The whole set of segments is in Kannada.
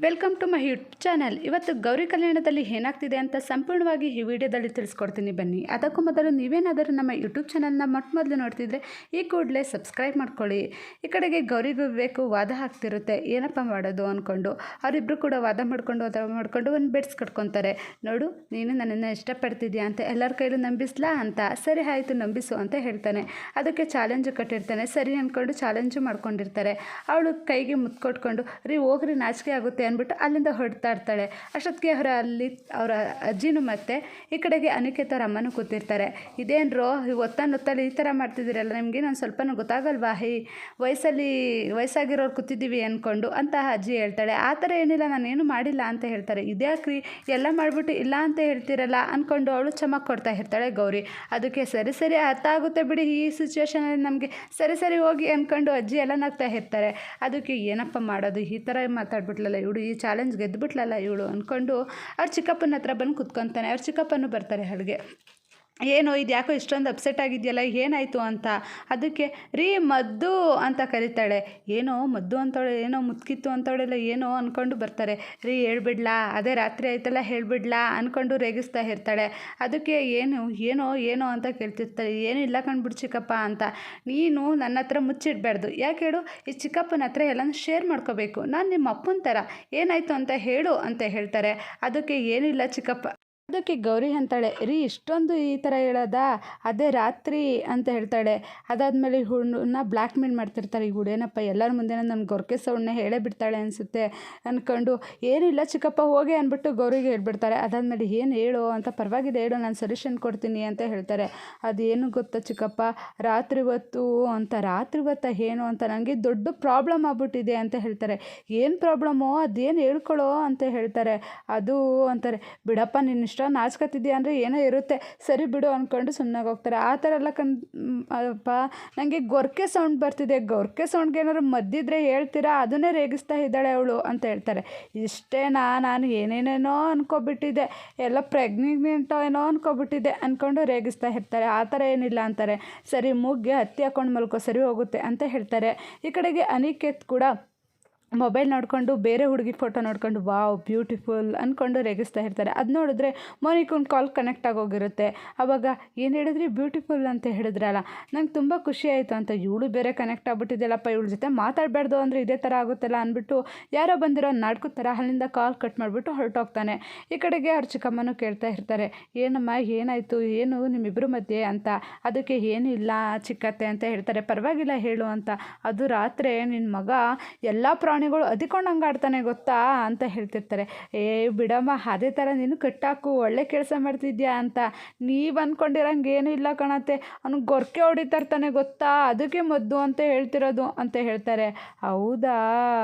Welcome to my YouTube channel. ಇವತ್ತು ಗೌರಿ ಕಲ್ಯಾಣದಲ್ಲಿ ಏನಾಗ್ತಿದೆ ಅಂತ ಸಂಪೂರ್ಣವಾಗಿ ಈ ವಿಡಿಯೋದಲ್ಲಿ ತಿಳಿಸ್ಕೊಡ್ತೀನಿ ಬನ್ನಿ. ಅದಕ್ಕೂ ಮೊದಲು ನೀವೇನಾದರೂ ನಮ್ಮ ಯೂಟ್ಯೂಬ್ ಚಾನಲ್ನ ಮೊದಲು ನೋಡ್ತಿದ್ರೆ ಈ ಕೂಡಲೇ ಸಬ್ಸ್ಕ್ರೈಬ್ ಮಾಡ್ಕೊಳ್ಳಿ. ಈ ಕಡೆಗೆ ಗೌರಿಗೂ ಬೇಕು ವಾದ ಆಗ್ತಿರುತ್ತೆ, ಏನಪ್ಪ ಮಾಡೋದು ಅಂದ್ಕೊಂಡು ಅವರಿಬ್ಬರು ಕೂಡ ವಾದ ಮಾಡ್ಕೊಂಡು ಒಂದು ಬೆಡ್ಸ್ ಕಟ್ಕೊತಾರೆ. ನೋಡು, ನೀನು ನನ್ನನ್ನು ಇಷ್ಟಪಡ್ತಿದ್ಯಾ ಅಂತ ಎಲ್ಲರ ಕೈಲೂ ನಂಬಿಸ್ಲಾ ಅಂತ. ಸರಿ ಆಯಿತು, ನಂಬಿಸು ಅಂತ ಹೇಳ್ತಾನೆ. ಅದಕ್ಕೆ ಚಾಲೆಂಜು ಕಟ್ಟಿರ್ತಾನೆ. ಸರಿ ಅಂದ್ಕೊಂಡು ಚಾಲೆಂಜು ಮಾಡ್ಕೊಂಡಿರ್ತಾರೆ. ಅವಳು ಕೈಗೆ ಮುತ್ಕೊಟ್ಕೊಂಡು ಹೋಗ್ರಿ, ನಾಚಿಕೆ ಆಗುತ್ತೆ ಅಂದ್ಬಿಟ್ಟು ಅಲ್ಲಿಂದ ಹೊಡ್ತಾ ಇರ್ತಾಳೆ. ಅಷ್ಟೊತ್ತಿಗೆ ಅವರ ಅಜ್ಜಿನೂ ಮತ್ತು ಈ ಕಡೆಗೆ ಅನಿಕೇತ್ ಅವ್ರ ಅಮ್ಮನೂ ಕೂತಿರ್ತಾರೆ. ಇದೇನ್ರೋ ಒತ್ತಲ್ಲಿ ಈ ಥರ ಮಾಡ್ತಿದ್ದೀರಲ್ಲ, ನಿಮಗೆ ನಾನು ಸ್ವಲ್ಪನೂ ಗೊತ್ತಾಗಲ್ವಾ, ವಯಸ್ಸಾಗಿರೋರು ಕೂತಿದ್ದೀವಿ ಅಂದ್ಕೊಂಡು ಅಂತ ಅಜ್ಜಿ ಹೇಳ್ತಾಳೆ. ಆ ಥರ ಏನಿಲ್ಲ, ನಾನೇನು ಮಾಡಿಲ್ಲ ಅಂತ ಹೇಳ್ತಾರೆ. ಇದ್ಯಾಕ್ರಿ ಎಲ್ಲ ಮಾಡಿಬಿಟ್ಟು ಇಲ್ಲ ಅಂತ ಹೇಳ್ತಿರಲ್ಲ ಅಂದ್ಕೊಂಡು ಅವಳು ಚಮಕ್ ಕೊಡ್ತಾ ಇರ್ತಾಳೆ ಗೌರಿ. ಅದಕ್ಕೆ ಸರಿ ಅರ್ಥ ಆಗುತ್ತೆ ಬಿಡಿ, ಈ ಸಿಚುವೇಶನಲ್ಲಿ ನಮಗೆ ಸರಿ ಹೋಗಿ ಅಂದ್ಕೊಂಡು ಅಜ್ಜಿ ಎಲ್ಲ ನಗ್ತಾ ಇರ್ತಾರೆ. ಅದಕ್ಕೆ ಏನಪ್ಪ ಮಾಡೋದು, ಈ ಥರ ಮಾತಾಡ್ಬಿಟ್ಲಲ್ಲ ಇವಳು, ಈ ಚಾಲೆಂಜ್ ಗೆದ್ದುಬಿಟ್ಲಲ್ಲ ಇವಳು ಅಂದ್ಕೊಂಡು ಅವ್ರ ಚಿಕ್ಕಪ್ಪನ ಹತ್ರ ಬಂದು ಕುತ್ಕೊತಾನೆ. ಅವ್ರ ಚಿಕ್ಕಪ್ಪನೂ ಬರ್ತಾರೆ ಅಲ್ಲಿಗೆ. ಏನೋ ಇದು ಯಾಕೋ ಇಷ್ಟೊಂದು ಅಪ್ಸೆಟ್ ಆಗಿದೆಯಲ್ಲ, ಏನಾಯಿತು ಅಂತ. ಅದಕ್ಕೆ ರೀ ಮದ್ದು ಅಂತ ಕರೀತಾಳೆ. ಏನೋ ಮದ್ದು ಅಂತವಳೆ, ಏನೋ ಮುತ್ಕಿತ್ತು ಅಂತವಳೆಲ್ಲ ಏನೋ ಅಂದ್ಕೊಂಡು ಬರ್ತಾರೆ. ರೀ ಹೇಳ್ಬಿಡ್ಲಾ, ಅದೇ ರಾತ್ರಿ ಆಯ್ತಲ್ಲ ಹೇಳ್ಬಿಡ್ಲಾ ಅಂದ್ಕೊಂಡು ರೇಗಿಸ್ತಾ ಇರ್ತಾಳೆ. ಅದಕ್ಕೆ ಏನೋ ಅಂತ ಕೇಳ್ತಿರ್ತಾಳೆ. ಏನೂ ಇಲ್ಲ ಕಂಡ್ಬಿಡು ಚಿಕ್ಕಪ್ಪ ಅಂತ. ನೀನು ನನ್ನ ಹತ್ರ ಮುಚ್ಚಿಡಬಾರ್ದು, ಯಾಕೆ ಹೇಳು, ಈ ಚಿಕ್ಕಪ್ಪನ ಹತ್ರ ಎಲ್ಲನೂ ಶೇರ್ ಮಾಡ್ಕೋಬೇಕು. ನಾನು ನಿಮ್ಮ ಅಪ್ಪನ ಥರ, ಏನಾಯಿತು ಅಂತ ಹೇಳು ಅಂತ ಹೇಳ್ತಾರೆ. ಅದಕ್ಕೆ ಏನಿಲ್ಲ ಚಿಕ್ಕಪ್ಪ. ಅದಕ್ಕೆ ಗೌರಿ ಅಂತಾಳೆ, ರೀ ಇಷ್ಟೊಂದು ಈ ಥರ ಹೇಳೋದಾ, ಅದೇ ರಾತ್ರಿ ಅಂತ ಹೇಳ್ತಾಳೆ. ಅದಾದಮೇಲೆ ಹುಡುಗನ ಬ್ಲ್ಯಾಕ್ ಮೇಲ್ ಮಾಡ್ತಿರ್ತಾರೆ. ಈ ಹುಡೇನಪ್ಪ ಎಲ್ಲರ ಮುಂದೆ ನನ್ನ ಗೊರಕೆ ಸೌಂಡನ್ನೇ ಹೇಳೇ ಬಿಡ್ತಾಳೆ ಅನಿಸುತ್ತೆ ಅಂದ್ಕೊಂಡು, ಏನಿಲ್ಲ ಚಿಕ್ಕಪ್ಪ ಹೋಗಿ ಅಂದ್ಬಿಟ್ಟು ಗೌರಿಗೆ ಹೇಳ್ಬಿಡ್ತಾರೆ. ಅದಾದಮೇಲೆ ಏನು ಹೇಳು ಅಂತ. ಪರವಾಗಿಲ್ಲ ಹೇಳು, ನಾನು ಸೊಲ್ಯೂಷನ್ ಕೊಡ್ತೀನಿ ಅಂತ ಹೇಳ್ತಾರೆ. ಅದೇನು ಗೊತ್ತಾ ಚಿಕ್ಕಪ್ಪ, ರಾತ್ರಿ ಹೊತ್ತು ಏನು ಅಂತ ನನಗೆ ದೊಡ್ಡ ಪ್ರಾಬ್ಲಮ್ ಆಗ್ಬಿಟ್ಟಿದೆ ಅಂತ ಹೇಳ್ತಾರೆ. ಏನು ಪ್ರಾಬ್ಲಮ್ಮು, ಅದೇನು ಹೇಳ್ಕೊಳ್ಳೋ ಅಂತ ಹೇಳ್ತಾರೆ. ಅದು ಅಂತಾರೆ, ಬಿಡಪ್ಪ ನಿನ್ನ ಇಷ್ಟ, ನಾಚ್ಕೊತಿದ್ಯಾ ಅಂದರೆ ಏನೋ ಇರುತ್ತೆ, ಸರಿ ಬಿಡು ಅಂದ್ಕೊಂಡು ಸುಮ್ಮನಾಗಿ ಹೋಗ್ತಾರೆ. ಆ ಥರ ಎಲ್ಲ ಅಪ್ಪ ನನಗೆ ಗೊರಕೆ ಸೌಂಡ್ ಬರ್ತಿದೆ, ಗೊರಕೆ ಸೌಂಡ್ಗೆ ಏನಾದ್ರು ಮದ್ದಿದ್ರೆ ಹೇಳ್ತೀರಾ, ಅದನ್ನೇ ರೇಗಿಸ್ತಾ ಇದ್ದಾಳೆ ಅವಳು ಅಂತ ಹೇಳ್ತಾರೆ. ಇಷ್ಟೇನಾ, ನಾನು ಏನೇನೇನೋ ಅಂದ್ಕೊಬಿಟ್ಟಿದ್ದೆ, ಎಲ್ಲ ಪ್ರೆಗ್ನೆಂಟೋ ಏನೋ ಅಂದ್ಕೊಬಿಟ್ಟಿದ್ದೆ ಅಂದ್ಕೊಂಡು ರೇಗಿಸ್ತಾ ಇರ್ತಾರೆ. ಆ ಥರ ಏನಿಲ್ಲ ಅಂತಾರೆ. ಸರಿ ಮೂಗ್ಗೆ ಹತ್ತಿ ಹಾಕ್ಕೊಂಡು ಮಲ್ಕೋ, ಸರಿ ಹೋಗುತ್ತೆ ಅಂತ ಹೇಳ್ತಾರೆ. ಈ ಕಡೆಗೆ ಅನಿಕೇತ್ ಕೂಡ ಮೊಬೈಲ್ ನೋಡಿಕೊಂಡು ಬೇರೆ ಹುಡುಗಿ ಫೋಟೋ ನೋಡ್ಕೊಂಡು ವಾವ್ ಬ್ಯೂಟಿಫುಲ್ ಅಂದ್ಕೊಂಡು ರೇಗಿಸ್ತಾ ಇರ್ತಾರೆ. ಅದು ನೋಡಿದ್ರೆ ಮೋನಿಕನ್ ಕಾಲ್ ಕನೆಕ್ಟ್ ಆಗೋಗಿರುತ್ತೆ. ಆವಾಗ ಏನು ಹೇಳಿದ್ರಿ, ಬ್ಯೂಟಿಫುಲ್ ಅಂತ ಹೇಳಿದ್ರಲ್ಲ, ನಂಗೆ ತುಂಬ ಖುಷಿ ಆಯಿತು ಅಂತ. ಇವಳು ಬೇರೆ ಕನೆಕ್ಟ್ ಆಗ್ಬಿಟ್ಟಿದ್ದೆಲ್ಲಪ್ಪ, ಇವಳ ಜೊತೆ ಮಾತಾಡಬಾರ್ದು ಅಂದರೆ ಇದೇ ಥರ ಆಗುತ್ತಲ್ಲ ಅಂದ್ಬಿಟ್ಟು ಯಾರೋ ಬಂದಿರೋ ನಾಟಕದ ಥರ ಅಲ್ಲಿಂದ ಕಾಲ್ ಕಟ್ ಮಾಡಿಬಿಟ್ಟು ಹೊರಟೋಗ್ತಾನೆ. ಈ ಕಡೆಗೆ ಅವ್ರ ಚಿಕ್ಕಮ್ಮನೂ ಕೇಳ್ತಾ ಇರ್ತಾರೆ, ಏನಮ್ಮ ಏನಾಯಿತು, ಏನು ನಿಮ್ಮಿಬ್ಬರು ಮಧ್ಯೆ ಅಂತ. ಅದಕ್ಕೆ ಏನೂ ಇಲ್ಲ ಚಿಕ್ಕತ್ತೆ ಅಂತ ಹೇಳ್ತಾರೆ. ಪರವಾಗಿಲ್ಲ ಹೇಳು ಅಂತ. ಅದು ರಾತ್ರಿ ನಿನ್ನ ಮಗ ಎಲ್ಲ ಪ್ರಾಣಿಗಳು ಅದಿಕೊಂಡು ಆಡ್ತಾನೆ ಗೊತ್ತಾ ಅಂತ ಹೇಳ್ತಿರ್ತಾರೆ. ಬಿಡಮ್ಮ, ಅದೇ ಥರ ನೀನು ಕಟ್ಟಾಕು, ಒಳ್ಳೆ ಕೆಲಸ ಮಾಡ್ತಿದ್ಯಾ ಅಂತ. ನೀವು ಅಂದ್ಕೊಂಡಿರಂಗೆ ಏನೂ ಇಲ್ಲ ಕಣತ್ತೆ, ಅವ್ನಿಗೆ ಗೊರಕೆ ಹೊಡಿತಾ ಇರ್ತಾನೆ ಗೊತ್ತಾ, ಅದಕ್ಕೆ ಮದ್ದು ಅಂತ ಹೇಳ್ತಿರೋದು ಅಂತ ಹೇಳ್ತಾರೆ. ಹೌದಾ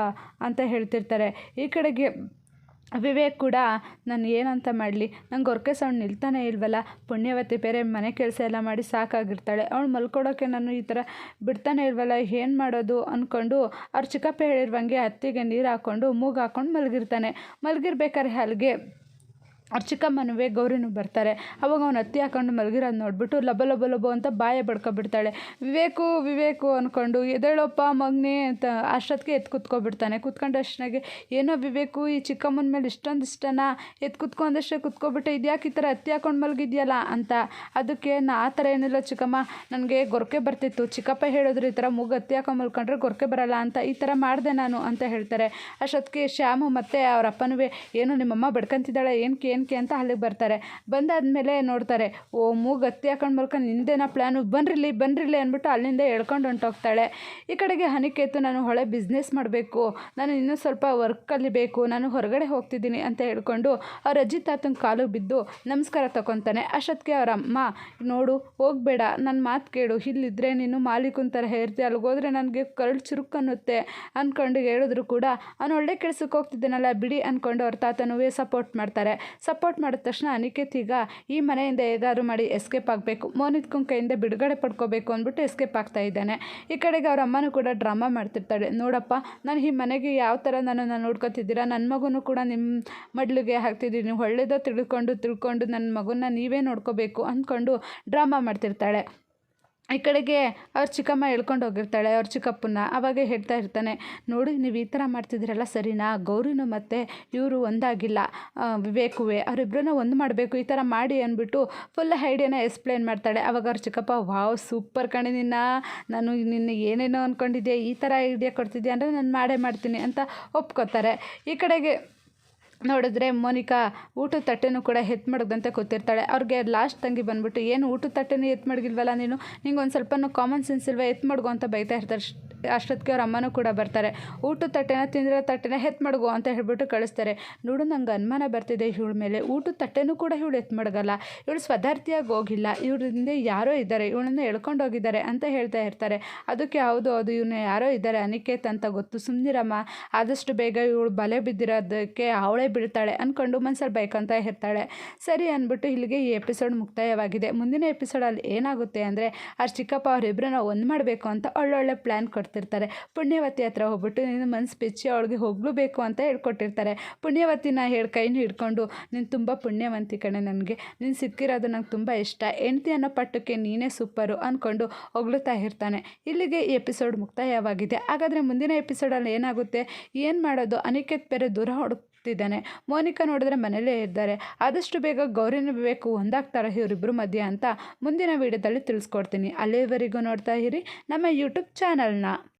ಅಂತ ಹೇಳ್ತಿರ್ತಾರೆ. ಈ ಕಡೆಗೆ ವಿವೇಕ್ ಕೂಡ ನಾನು ಏನಂತ ಮಾಡಲಿ, ನಂಗೆ ಗೊರಕೆ ಸೌಂಡ್ ನಿಲ್ತಾನೆ ಇಲ್ವಲ್ಲ, ಪುಣ್ಯವತಿ ಬೇರೆ ಮನೆ ಕೆಲಸ ಎಲ್ಲ ಮಾಡಿ ಸಾಕಾಗಿರ್ತಾಳೆ, ಅವಳು ಮಲ್ಕೊಡೋಕ್ಕೆ ನಾನು ಈ ಥರ ಬಿಡ್ತಾನೆ ಇಲ್ವಲ್ಲ, ಏನು ಮಾಡೋದು ಅಂದ್ಕೊಂಡು ಅವ್ರ ಚಿಕ್ಕಪ್ಪ ಹೇಳಿರುವಂಗೆ ಹತ್ತಿಗೆ ನೀರು ಹಾಕ್ಕೊಂಡು ಮೂಗು ಹಾಕ್ಕೊಂಡು ಮಲಗಿರ್ಬೇಕಾದ್ರೆ ಅಲ್ಲಿಗೆ ಅವ್ರ ಚಿಕ್ಕಮ್ಮನೂ ಗೌರಿನೂ ಬರ್ತಾರೆ. ಅವಾಗ ಅವ್ನು ಹತ್ತಿ ಹಾಕೊಂಡು ಮಲಗಿರೋದು ನೋಡ್ಬಿಟ್ಟು ಲಬ ಅಂತ ಬಾಯ ಬಡ್ಕೊಬಿಡ್ತಾಳೆ. ವಿವೇಕು ಅಂದ್ಕೊಂಡು ಎದ್ದೇಳಪ್ಪ ಮಗನೇ ಅಂತ ಅಷ್ಟೊತ್ತಿಗೆ ಕುತ್ಕೊಬಿಡ್ತಾನೆ. ಕುತ್ಕೊಂಡಷ್ಟನಾಗೆ, ಏನೋ ವಿವೇಕು ಈ ಚಿಕ್ಕಮ್ಮನ ಮೇಲೆ ಇಷ್ಟೊಂದು ಇಷ್ಟನಾ, ಕುತ್ಕೊಂಡಷ್ಟೇ ಕುತ್ಕೊಬಿಟ್ಟೆ, ಇದ್ಯಾಕೆ ಈ ಥರ ಹತ್ತಿ ಹಾಕೊಂಡು ಮಲಗಿದ್ಯಲ್ಲ ಅಂತ. ಅದಕ್ಕೆ ಆ ಥರ ಏನಿಲ್ಲ ಚಿಕ್ಕಮ್ಮ, ನನಗೆ ಗೊರಕೆ ಬರ್ತಿತ್ತು, ಚಿಕ್ಕಪ್ಪ ಹೇಳಿದ್ರು ಈ ಥರ ಮೂಗು ಹತ್ತಿ ಹಾಕೊಂಡು ಮಲ್ಕೊಂಡ್ರೆ ಗೊರಕೆ ಬರಲ್ಲ ಅಂತ, ಈ ಥರ ಮಾಡಿದೆ ನಾನು ಅಂತ ಹೇಳ್ತಾರೆ. ಅಷ್ಟೊತ್ತಿಗೆ ಶ್ಯಾಮು ಮತ್ತು ಅವ್ರ ಅಪ್ಪನೂ ಏನು ನಿಮ್ಮಮ್ಮ ಬಡ್ಕೊಂತಿದ್ದಾಳೆ ಏನಕ್ಕೆ ಅಂತ ಅಲ್ಲಿಗೆ ಬರ್ತಾರೆ. ಬಂದಾದ್ಮೇಲೆ ನೋಡ್ತಾರೆ, ಮೂಗು ಹತ್ತಿ ಹಾಕೊಂಡು ಮಲ್ಕೊಂಡು ನಿಂದೇನ ಪ್ಲ್ಯಾನು, ಬನ್ರಿಲಿ ಅಂದ್ಬಿಟ್ಟು ಅಲ್ಲಿಂದ ಹೇಳ್ಕೊಂಡು ಹೊಂಟೋಗ್ತಾಳೆ. ಈ ಕಡೆಗೆ ಅನಿಕೇತು, ನಾನು ಹೊಳೆ ಬಿಸ್ನೆಸ್ ಮಾಡಬೇಕು, ನಾನು ಇನ್ನೂ ಸ್ವಲ್ಪ ವರ್ಕಲ್ಲಿ ಬೇಕು, ನಾನು ಹೊರಗಡೆ ಹೋಗ್ತಿದ್ದೀನಿ ಅಂತ ಹೇಳ್ಕೊಂಡು ಅವ್ರ ಅಜ್ಜಿ ತಾತನ ಕಾಲಿಗೆ ಬಿದ್ದು ನಮಸ್ಕಾರ ತಗೊತಾನೆ. ಅಷ್ಟೊತ್ತಿಗೆ ಅವ್ರ ಅಮ್ಮ, ನೋಡು ಹೋಗಬೇಡ, ನನ್ನ ಮಾತು ಕೇಳು, ಇಲ್ಲಿದ್ದರೆ ನೀನು ಮಾಲೀಕನ ಥರ ಹೇಳ್ತೀಯ, ಅಲ್ಲಿಗೋದ್ರೆ ನನಗೆ ಕರಳು ಚುರುಕನ್ನುತ್ತೆ ಅಂದ್ಕೊಂಡು ಹೇಳಿದ್ರು ಕೂಡ ಅವನು ಒಳ್ಳೆ ಕೆಲಸಕ್ಕೆ ಹೋಗ್ತಿದ್ದಾನಲ್ಲ ಬಿಡಿ ಅಂದ್ಕೊಂಡು ಅವ್ರ ತಾತನೂ ಸಪೋರ್ಟ್ ಮಾಡ್ತಾರೆ. ಸಪೋರ್ಟ್ ಮಾಡಿದ ತಕ್ಷಣ ಅನಿಕೇತ್ ಈಗ ಈ ಮನೆಯಿಂದ ಹೇಗಾದ್ರು ಮಾಡಿ ಎಸ್ಕೇಪ್ ಆಗಬೇಕು, ಮೋನಿತ್ಕನ್ ಕೈಯಿಂದ ಬಿಡುಗಡೆ ಪಡ್ಕೋಬೇಕು ಅಂದ್ಬಿಟ್ಟು ಎಸ್ಕೇಪ್ ಆಗ್ತಾ ಇದ್ದಾನೆ. ಈ ಕಡೆಗೆ ಅವ್ರ ಅಮ್ಮನೂ ಕೂಡ ಡ್ರಾಮಾ ಮಾಡ್ತಿರ್ತಾಳೆ. ನೋಡಪ್ಪ, ನಾನು ಈ ಮನೆಗೆ ಯಾವ ಥರ ನನ್ನನ್ನು ನೋಡ್ಕೊತಿದ್ದೀರಾ, ನನ್ನ ಮಗುನೂ ಕೂಡ ನಿಮ್ಮ ಮಡ್ಲಿಗೆ ಹಾಕ್ತಿದ್ದೀನಿ, ಒಳ್ಳೇದೋ ತಿಳ್ಕೊಂಡು ನನ್ನ ಮಗುನ ನೀವೇ ನೋಡ್ಕೋಬೇಕು ಅಂದ್ಕೊಂಡು ಡ್ರಾಮಾ ಮಾಡ್ತಿರ್ತಾಳೆ. ಈ ಕಡೆಗೆ ಅವ್ರ ಚಿಕ್ಕಮ್ಮ ಹೇಳ್ಕೊಂಡು ಹೋಗಿರ್ತಾಳೆ ಅವ್ರ ಚಿಕ್ಕಪ್ಪನ. ಆವಾಗ ಹೇಳ್ತಾ ಇರ್ತಾನೆ, ನೋಡಿ ನೀವು ಈ ಥರ ಮಾಡ್ತಿದ್ದೀರಲ್ಲ ಸರಿನಾ, ಗೌರಿನೂ ಮತ್ತು ಇವರು ಒಂದಾಗಿಲ್ಲ, ವಿವೇಕುವೆ ಅವರಿಬ್ಬರನ್ನ ಒಂದು ಮಾಡಬೇಕು, ಈ ಥರ ಮಾಡಿ ಅಂದ್ಬಿಟ್ಟು ಫುಲ್ ಐಡಿಯಾನ ಎಕ್ಸ್ಪ್ಲೇನ್ ಮಾಡ್ತಾಳೆ. ಆವಾಗ ಅವ್ರ ಚಿಕ್ಕಪ್ಪ, ವಾವ್ ಸೂಪರ್ ಕಣೆ ನಾನು ನಿನ್ನ ಏನೇನೋ ಅಂದ್ಕೊಂಡಿದ್ದೆ, ಈ ಥರ ಐಡಿಯಾ ಕೊಡ್ತಿದ್ದೆ ಅಂದರೆ ನಾನು ಮಾಡೇ ಮಾಡ್ತೀನಿ ಅಂತ ಒಪ್ಕೋತಾರೆ. ಈ ಕಡೆಗೆ ನೋಡಿದ್ರೆ ಮೋನಿಕಾ ಊಟದ ತಟ್ಟೆನೂ ಕೂಡ ಎತ್ತು ಮಡಗ್ದಂತೆ ಕೂತಿರ್ತಾಳೆ. ಅವ್ರಿಗೆ ಲಾಸ್ಟ್ ತಂಗಿ ಬಂದ್ಬಿಟ್ಟು, ಏನು ಊಟದ ತಟ್ಟೆನೂ ಎತ್ತು ಮಡಗಿಲ್ವಲ್ಲ ನೀನು, ನಿಂಗೆ ಒಂದು ಸ್ವಲ್ಪನೂ ಕಾಮನ್ ಸೆನ್ಸ್ ಇಲ್ವ, ಎತ್ತು ಮಡಗು ಅಂತ ಬೈತಾ ಇರ್ತಾರೆ. ಅಷ್ಟೊತ್ತಿಗೆ ಅವ್ರ ಅಮ್ಮನೂ ಕೂಡ ಬರ್ತಾರೆ. ಊಟದ ತಟ್ಟೆನ ತಿಂದಿರೋ ತಟ್ಟೆನ ಎತ್ತು ಮಡಗು ಅಂತ ಹೇಳ್ಬಿಟ್ಟು ಕಳಿಸ್ತಾರೆ. ನೋಡು ನಂಗೆ ಅನುಮಾನ ಬರ್ತಿದೆ ಇವಳ ಮೇಲೆ, ಊಟದ ತಟ್ಟೆನೂ ಕೂಡ ಇವಳು ಎತ್ತು ಮಡಗಲ್ಲ, ಇವಳು ಸ್ವದಾರ್ಥಿಯಾಗಿ ಹೋಗಿಲ್ಲ, ಇವರಿಂದ ಯಾರೋ ಇದ್ದಾರೆ, ಇವಳನ್ನ ಎಳ್ಕೊಂಡು ಹೋಗಿದ್ದಾರೆ ಅಂತ ಹೇಳ್ತಾ ಇರ್ತಾರೆ. ಅದಕ್ಕೆ ಹೌದು ಇವನ್ನ ಯಾರೋ ಇದ್ದಾರೆ ಅನಿಕೇತ್ ಅಂತ ಗೊತ್ತು, ಸುಮ್ಮನಿರಮ್ಮ, ಆದಷ್ಟು ಬೇಗ ಇವಳು ಬಲೆ ಬಿದ್ದಿರೋದಕ್ಕೆ ಅವಳೇ ಬೀಳ್ತಾಳೆ ಅಂದ್ಕೊಂಡು ಮನ್ಸಲ್ಲಿ ಬೈಕೊಂತ ಇರ್ತಾಳೆ. ಸರಿ ಅಂದ್ಬಿಟ್ಟು ಇಲ್ಲಿಗೆ ಈ ಎಪಿಸೋಡ್ ಮುಕ್ತಾಯವಾಗಿದೆ. ಮುಂದಿನ ಎಪಿಸೋಡಲ್ಲಿ ಏನಾಗುತ್ತೆ ಅಂದರೆ ಅವ್ರ ಚಿಕ್ಕಪ್ಪ ಅವರಿಬ್ಬರನ್ನ ಒಂದು ಮಾಡಬೇಕು ಅಂತ ಒಳ್ಳೊಳ್ಳೆ ಪ್ಲ್ಯಾನ್ ಕೊಡ್ತಿರ್ತಾರೆ. ಪುಣ್ಯವತಿ ಹತ್ರ ಹೋಗ್ಬಿಟ್ಟು ನೀನು ಮನಸ್ಸು ಬೆಚ್ಚಿ ಅವಳಿಗೆ ಹೋಗಲೇಬೇಕು ಅಂತ ಹೇಳ್ಕೊಟ್ಟಿರ್ತಾರೆ. ಪುಣ್ಯವತಿನ ಕೈನೂ ಹಿಡ್ಕೊಂಡು, ನೀನು ತುಂಬ ಪುಣ್ಯವಂತಿ ಕಣೆ, ನನಗೆ ನೀನು ಸಿಕ್ಕಿರೋದು ನಂಗೆ ತುಂಬ ಇಷ್ಟ, ಹೆಂಡ್ತಿ ಅನ್ನೋ ಪಟ್ಟಕ್ಕೆ ನೀನೇ ಸೂಪರು ಅಂದ್ಕೊಂಡು ಹೊಗಳುತ್ತಾ ಇರ್ತಾನೆ. ಇಲ್ಲಿಗೆ ಈ ಎಪಿಸೋಡ್ ಮುಕ್ತಾಯವಾಗಿದೆ. ಹಾಗಾದರೆ ಮುಂದಿನ ಎಪಿಸೋಡಲ್ಲಿ ಏನಾಗುತ್ತೆ, ಏನು ಮಾಡೋದು, ಅನಿಕೇತ್ ಬೇರೆ ದೂರ ಹುಡುಕ್ತಿದ್ದಾನೆ, ಮೋನಿಕಾ ನೋಡಿದ್ರೆ ಮನೇಲೇ ಇದ್ದಾರೆ, ಆದಷ್ಟು ಬೇಗ ಗೌರಿನ ವಿವೇಕು ಒಂದಾಗ್ತಾರೆ ಇವರಿಬ್ಬರು ಮಧ್ಯೆ ಅಂತ ಮುಂದಿನ ವೀಡಿಯೋದಲ್ಲಿ ತಿಳಿಸ್ಕೊಡ್ತೀನಿ. ಅಲ್ಲಿವರೆಗೂ ನೋಡ್ತಾ ಇರಿ ನಮ್ಮ ಯೂಟ್ಯೂಬ್ ಚಾನಲ್ನ.